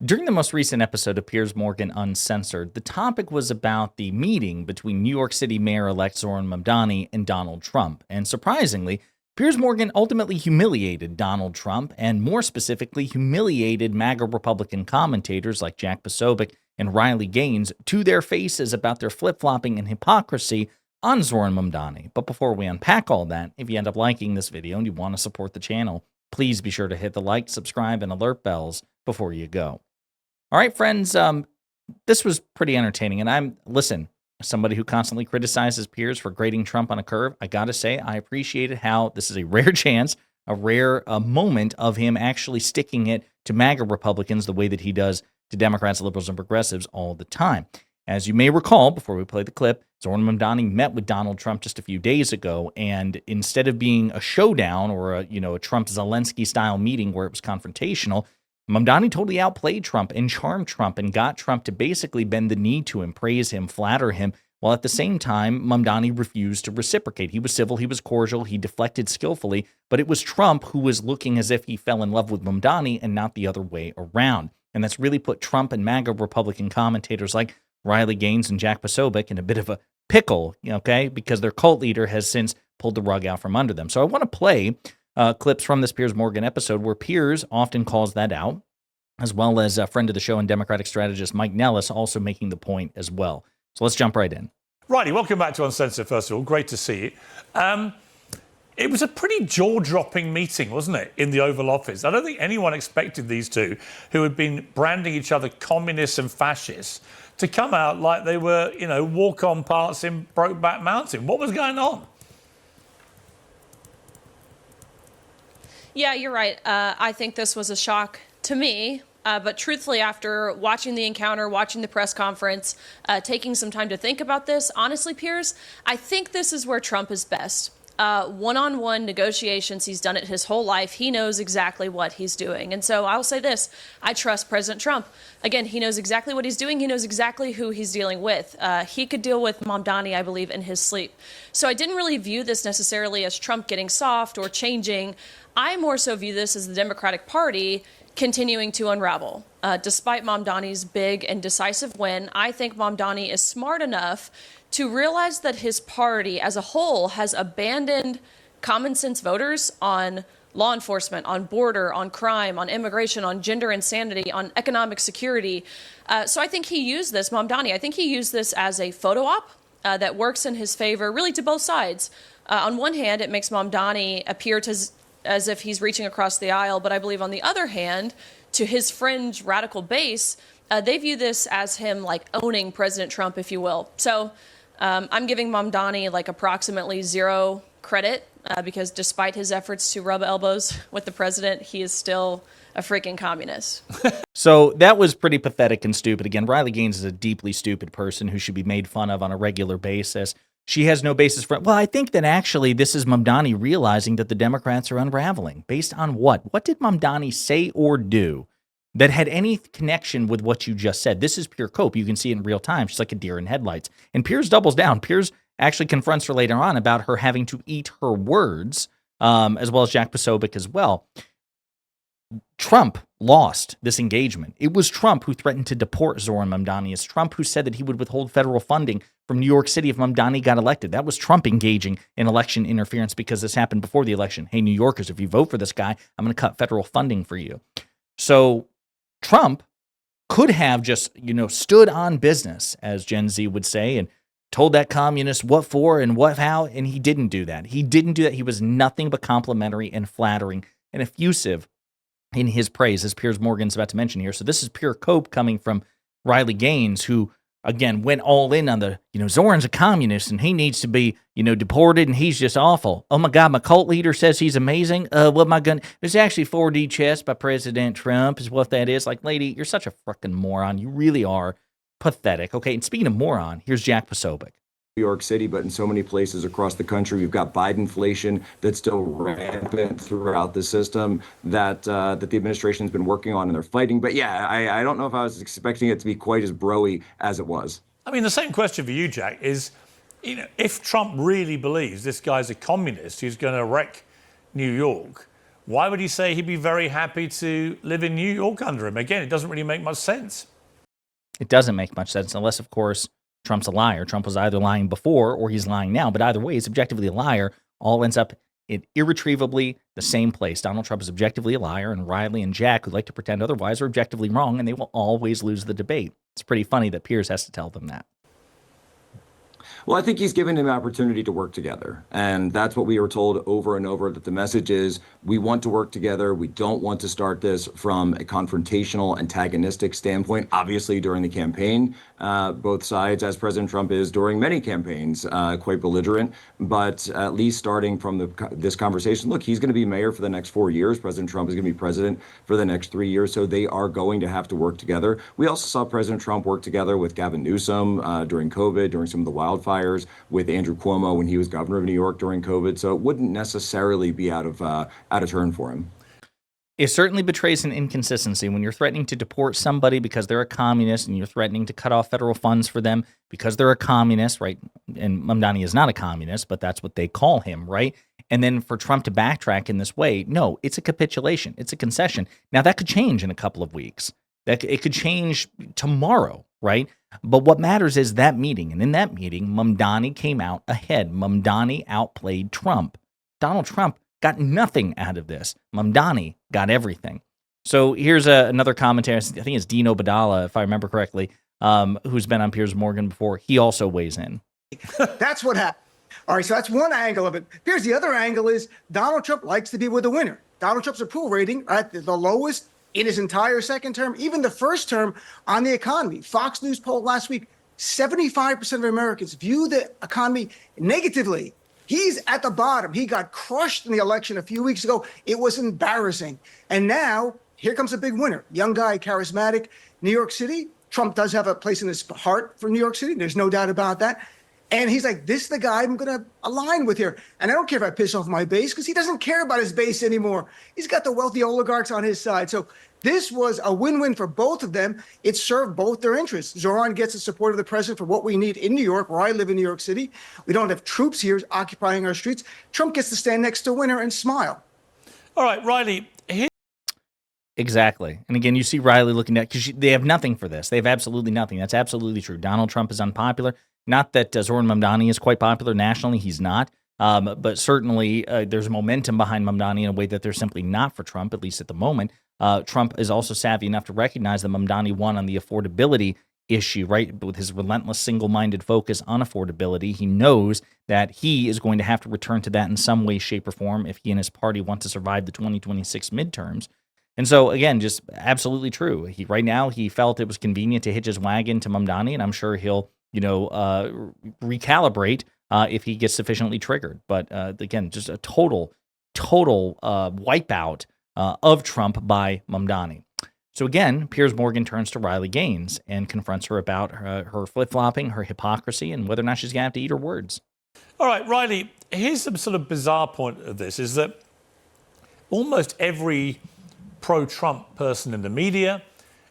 During the most recent episode of Piers Morgan Uncensored, the topic was about the meeting between New York City Mayor-elect Zohran Mamdani and Donald Trump. And surprisingly, Piers Morgan ultimately humiliated Donald Trump, and more specifically, humiliated MAGA Republican commentators like Jack Posobiec and Riley Gaines to their faces about their flip-flopping and hypocrisy on Zohran Mamdani. But before we unpack all that, if you end up liking this video and you want to support the channel, please be sure to hit the like, subscribe, and alert bells before you go. All right, friends, this was pretty entertaining. And listen, somebody who constantly criticizes Piers for grading Trump on a curve, I got to say, I appreciated how this is a rare chance, a rare moment of him actually sticking it to MAGA Republicans the way that he does to Democrats, liberals, and progressives all the time. As you may recall, before we play the clip, Zohran Mamdani met with Donald Trump just a few days ago, and instead of being a showdown or a Trump-Zelensky-style meeting where it was confrontational, Mamdani totally outplayed Trump and charmed Trump and got Trump to basically bend the knee to him, praise him, flatter him, while at the same time, Mamdani refused to reciprocate. He was civil, he was cordial, he deflected skillfully, but it was Trump who was looking as if he fell in love with Mamdani and not the other way around. And that's really put Trump and MAGA Republican commentators like Riley Gaines and Jack Posobiec in a bit of a pickle, okay, because their cult leader has since pulled the rug out from under them. So I want to play clips from this Piers Morgan episode where Piers often calls that out, as well as a friend of the show and Democratic strategist Mike Nellis also making the point as well. So let's jump right in. Righty, welcome back to Uncensored, first of all. Great to see you. It was a pretty jaw-dropping meeting, wasn't it, in the Oval Office? I don't think anyone expected these two, who had been branding each other communists and fascists, to come out like they were, walk-on parts in Brokeback Mountain. What was going on? Yeah, you're right. I think this was a shock to me. But truthfully, after watching the encounter, watching the press conference, taking some time to think about this, honestly, Piers, I think this is where Trump is best. One-on-one negotiations, he's done it his whole life. He knows exactly what he's doing. And so I'll say this, I trust President Trump. Again, he knows exactly what he's doing. He knows exactly who he's dealing with. He could deal with Mamdani, I believe, in his sleep. So I didn't really view this necessarily as Trump getting soft or changing. I more so view this as the Democratic Party continuing to unravel. Despite Mamdani's big and decisive win, I think Mamdani is smart enough to realize that his party as a whole has abandoned common sense voters on law enforcement, on border, on crime, on immigration, on gender insanity, on economic security. So I think he used this, Mamdani, I think he used this as a photo op that works in his favor, really to both sides. On one hand, it makes Mamdani appear as if he's reaching across the aisle, but I believe on the other hand, to his fringe radical base, they view this as him like owning President Trump, if you will. So I'm giving Mamdani like approximately 0 credit because despite his efforts to rub elbows with the president, he is still a freaking communist. So that was pretty pathetic and stupid. Again, Riley Gaines is a deeply stupid person who should be made fun of on a regular basis. She has no basis for it. Well, I think that actually this is Mamdani realizing that the Democrats are unraveling. Based on what? What did Mamdani say or do that had any connection with what you just said? This is pure cope. You can see it in real time. She's like a deer in headlights. And Piers doubles down. Piers actually confronts her later on about her having to eat her words, as well as Jack Posobiec as well. Trump lost this engagement. It was Trump who threatened to deport Zohran Mamdani. It's Trump who said that he would withhold federal funding from New York City if Mamdani got elected. That was Trump engaging in election interference because this happened before the election. Hey, New Yorkers, if you vote for this guy, I'm going to cut federal funding for you. So Trump could have just, stood on business, as Gen Z would say, and told that communist what for and what how, and he didn't do that. He didn't do that. He was nothing but complimentary and flattering and effusive in his praise, as Piers Morgan's about to mention here. So this is pure cope coming from Riley Gaines, who, again, went all in on the, Zohran's a communist and he needs to be, deported and he's just awful. Oh my God, my cult leader says he's amazing. What am I going to... There's actually 4D chess by President Trump is what that is. Like, lady, you're such a freaking moron. You really are pathetic. Okay, and speaking of moron, here's Jack Posobiec. New York City, but in so many places across the country, we've got Bidenflation that's still rampant throughout the system that the administration has been working on and they're fighting. But yeah, I don't know if I was expecting it to be quite as bro-y as it was. I mean, the same question for you, Jack, is, if Trump really believes this guy's a communist who's going to wreck New York, why would he say he'd be very happy to live in New York under him? Again, it doesn't really make much sense. It doesn't make much sense unless, of course, Trump's a liar. Trump was either lying before or he's lying now. But either way, he's objectively a liar. All ends up in irretrievably the same place. Donald Trump is objectively a liar, and Riley and Jack, who like to pretend otherwise, are objectively wrong, and they will always lose the debate. It's pretty funny that Piers has to tell them that. Well, I think he's given him an opportunity to work together. And that's what we were told over and over, that the message is we want to work together. We don't want to start this from a confrontational, antagonistic standpoint. Obviously, during the campaign, both sides, as President Trump is during many campaigns, quite belligerent. But at least starting from this conversation, look, he's going to be mayor for the next 4 years. President Trump is going to be president for the next 3 years. So they are going to have to work together. We also saw President Trump work together with Gavin Newsom during COVID, during some of the wildfires, with Andrew Cuomo when he was governor of New York during COVID. So it wouldn't necessarily be out of turn for him. It certainly betrays an inconsistency when you're threatening to deport somebody because they're a communist, and you're threatening to cut off federal funds for them because they're a communist, right? And Mdani is not a communist, but that's what they call him, right? And then for Trump to backtrack in this way, no, it's a capitulation. It's a concession. Now, that could change in a couple of weeks. It could change tomorrow, right? But what matters is that meeting. And in that meeting, Mamdani came out ahead. Mamdani outplayed Trump. Donald Trump got nothing out of this. Mamdani got everything. So here's another commentary. I think it's Dino Badala, if I remember correctly, who's been on Piers Morgan before. He also weighs in. That's what happened. All right, so that's one angle of it. Here's the other angle is Donald Trump likes to be with the winner. Donald Trump's approval rating at the lowest in his entire second term, even the first term, on the economy. Fox News poll last week, 75% of Americans view the economy negatively. He's at the bottom. He got crushed in the election a few weeks ago. It was embarrassing. And now, here comes a big winner. Young guy, charismatic. New York City, Trump does have a place in his heart for New York City. There's no doubt about that. And he's like, this is the guy I'm going to align with here. And I don't care if I piss off my base, because he doesn't care about his base anymore. He's got the wealthy oligarchs on his side. So this was a win-win for both of them. It served both their interests. Zohran gets the support of the president for what we need in New York, where I live in New York City. We don't have troops here occupying our streets. Trump gets to stand next to winner and smile. All right, Riley. Exactly. And again, you see Riley looking at, because they have nothing for this. They have absolutely nothing. That's absolutely true. Donald Trump is unpopular. Not that Zohran Mamdani is quite popular nationally. He's not. But certainly there's momentum behind Mamdani in a way that there's simply not for Trump, at least at the moment. Trump is also savvy enough to recognize that Mamdani won on the affordability issue, right? With his relentless single-minded focus on affordability, he knows that he is going to have to return to that in some way, shape, or form if he and his party want to survive the 2026 midterms. And so, again, just absolutely true. Right now, he felt it was convenient to hitch his wagon to Mamdani, and I'm sure he'll, recalibrate if he gets sufficiently triggered. But again, just a total wipeout of Trump by Mamdani. So again, Piers Morgan turns to Riley Gaines and confronts her about her flip-flopping, her hypocrisy, and whether or not she's going to have to eat her words. All right, Riley, here's the sort of bizarre point of this, is that almost every pro-Trump person in the media,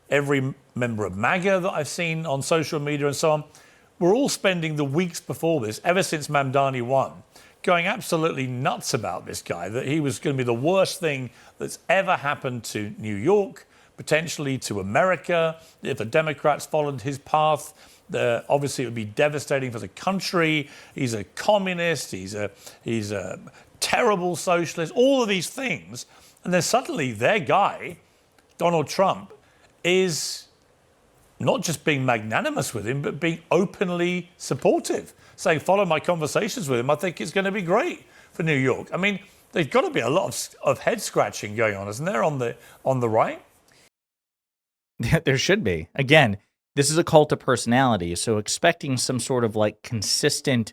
every member of MAGA that I've seen on social media and so on, we're all spending the weeks before this, ever since Mamdani won, going absolutely nuts about this guy, that he was going to be the worst thing that's ever happened to New York, potentially to America. If the Democrats followed his path, obviously it would be devastating for the country. He's a communist, he's a terrible socialist, all of these things. And then suddenly their guy, Donald Trump, is not just being magnanimous with him, but being openly supportive, saying, follow my conversations with him. I think it's going to be great for New York. I mean, there's got to be a lot of head scratching going on, isn't there, on the right? There should be. Again, this is a cult of personality, so expecting some sort of like consistent,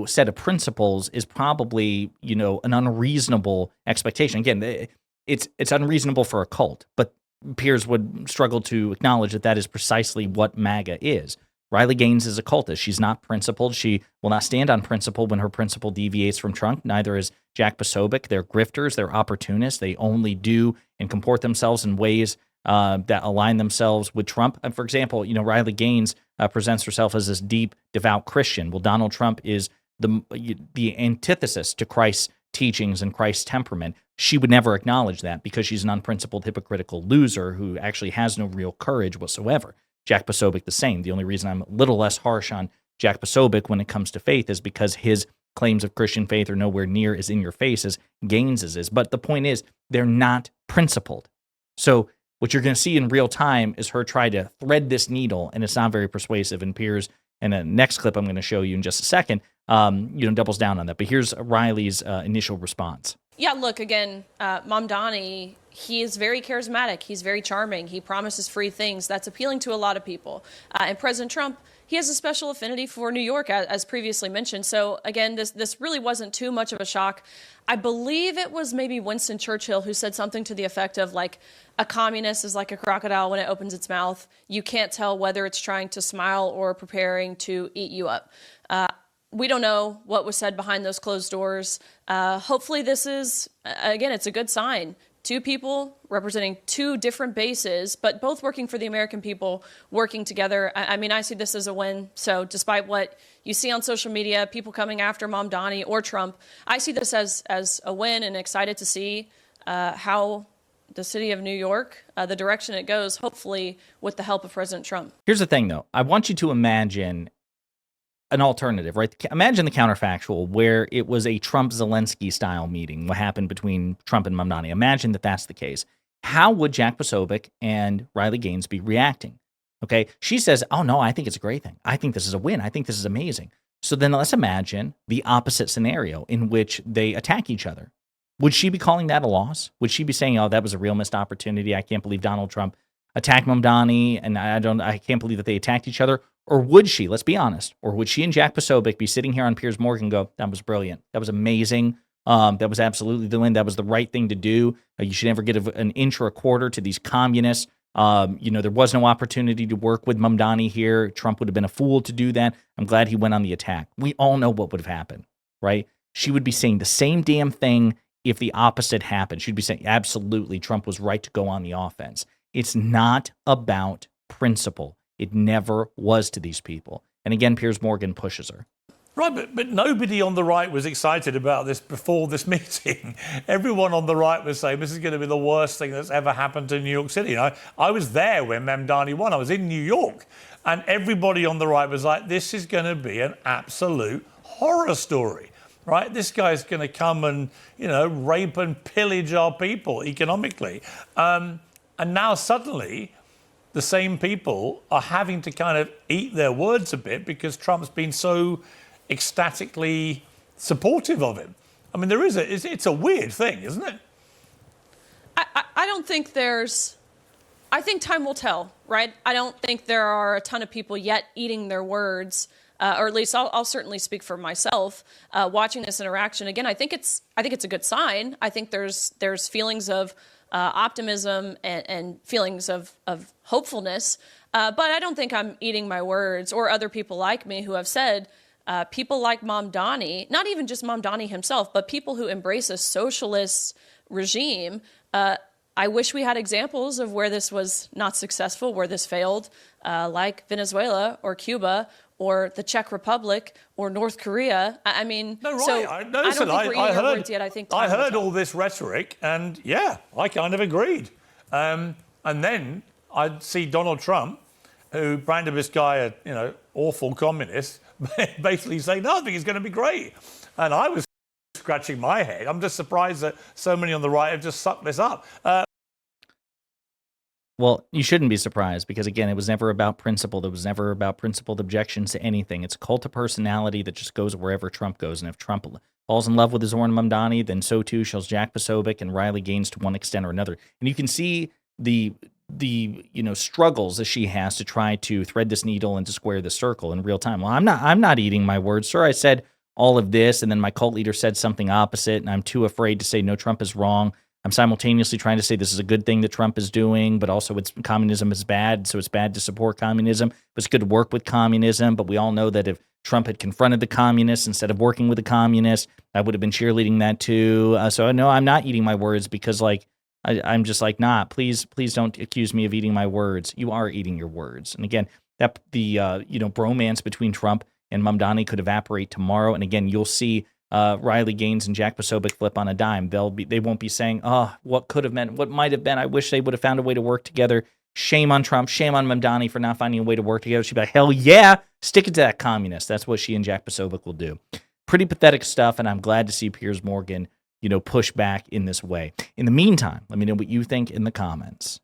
set of principles is probably, an unreasonable expectation. Again, it's unreasonable for a cult, but Piers would struggle to acknowledge that is precisely what MAGA is. Riley Gaines is a cultist. She's not principled. She will not stand on principle when her principle deviates from Trump. Neither is Jack Posobiec. They're grifters. They're opportunists. They only do and comport themselves in ways that align themselves with Trump. And for example, Riley Gaines presents herself as this deep, devout Christian. Well, Donald Trump is the antithesis to Christ's teachings and Christ's temperament, she would never acknowledge that because she's an unprincipled, hypocritical loser who actually has no real courage whatsoever. Jack Posobiec the same. The only reason I'm a little less harsh on Jack Posobiec when it comes to faith is because his claims of Christian faith are nowhere near as in your face as Gaines's is. But the point is, they're not principled. So what you're going to see in real time is her try to thread this needle, and it's not very persuasive. And Piers, and the next clip I'm going to show you in just a second, doubles down on that. But here's Riley's initial response. Yeah, look, again, Mamdani, he is very charismatic. He's very charming. He promises free things. That's appealing to a lot of people. And President Trump, he has a special affinity for New York, as previously mentioned. So, again, this really wasn't too much of a shock. I believe it was maybe Winston Churchill who said something to the effect of, like, a communist is like a crocodile when it opens its mouth. You can't tell whether it's trying to smile or preparing to eat you up. We don't know what was said behind those closed doors. Hopefully this is, again, it's a good sign. Two people representing two different bases, but both working for the American people, working together. I mean, I see this as a win. So despite what you see on social media, people coming after Mamdani or Trump, I see this as a win and excited to see how the city of New York, the direction it goes, hopefully with the help of President Trump. Here's the thing, though. I want you to imagine an alternative, right? Imagine the counterfactual where it was a Trump-Zelensky style meeting, what happened between Trump and Mamdani. Imagine that that's the case. How would Jack Posobiec and Riley Gaines be reacting? Okay, she says, oh no, I think it's a great thing. I think this is a win. I think this is amazing. So then let's imagine the opposite scenario in which they attack each other. Would she be calling that a loss? Would she be saying, oh, that was a real missed opportunity. I can't believe Donald Trump attacked Mamdani, and I can't believe that they attacked each other? Or would she, let's be honest, or would she and Jack Posobiec be sitting here on Piers Morgan and go, that was brilliant. That was amazing. That was absolutely the win. That was the right thing to do. You should never give an inch or a quarter to these communists. There was no opportunity to work with Mamdani here. Trump would have been a fool to do that. I'm glad he went on the attack. We all know what would have happened, right? She would be saying the same damn thing if the opposite happened. She'd be saying, absolutely, Trump was right to go on the offense. It's not about principle. It never was to these people. And again, Piers Morgan pushes her. Right, but nobody on the right was excited about this before this meeting. Everyone on the right was saying this is going to be the worst thing that's ever happened to New York City. I was there when Mamdani won. I was in New York. And everybody on the right was like, this is going to be an absolute horror story, right? This guy's going to come and, rape and pillage our people economically. And now suddenly the same people are having to kind of eat their words a bit because Trump's been so ecstatically supportive of him. I mean, it's a weird thing, isn't it? I don't think I think time will tell, right? I don't think there are a ton of people yet eating their words, or at least I'll certainly speak for myself. Watching this interaction again, I think it's a good sign. I think there's feelings of optimism and feelings of hopefulness, but I don't think I'm eating my words, or other people like me who have said. People like Mamdani, not even just Mamdani himself, but people who embrace a socialist regime. I wish we had examples of where this was not successful, where this failed, like Venezuela or Cuba or the Czech Republic or North Korea. I mean, no, right. So I don't think we're eating our words yet. I think I heard all this rhetoric, and yeah, I kind of agreed. And then I'd see Donald Trump, who branded this guy a awful communist, basically saying, no, I think it's going to be great. And I was scratching my head. I'm just surprised that so many on the right have just sucked this up. Well, you shouldn't be surprised because, again, it was never about principle. It was never about principled objections to anything. It's a cult of personality that just goes wherever Trump goes. And if Trump falls in love with Zohran Mamdani, then so too shall Jack Posobiec and Riley Gaines to one extent or another. And you can see the struggles that she has to try to thread this needle and to square the circle in real time. Well, I'm not eating my words, sir. I said all of this, and then my cult leader said something opposite, and I'm too afraid to say no, Trump is wrong. I'm simultaneously trying to say this is a good thing that Trump is doing, but also communism is bad, so it's bad to support communism. But it's good to work with communism. But we all know that if Trump had confronted the communists instead of working with the communists, I would have been cheerleading that too. So no, I'm not eating my words because I'm just like, nah, please don't accuse me of eating my words. You are eating your words. And again, that the bromance between Trump and Mamdani could evaporate tomorrow. And again, you'll see Riley Gaines and Jack Posobiec flip on a dime. They won't be saying, oh, what could have been, what might have been. I wish they would have found a way to work together. Shame on Trump. Shame on Mdani for not finding a way to work together. She'd be like, hell yeah, stick it to that communist. That's what she and Jack Posobiec will do. Pretty pathetic stuff, and I'm glad to see Piers Morgan, push back in this way. In the meantime, let me know what you think in the comments.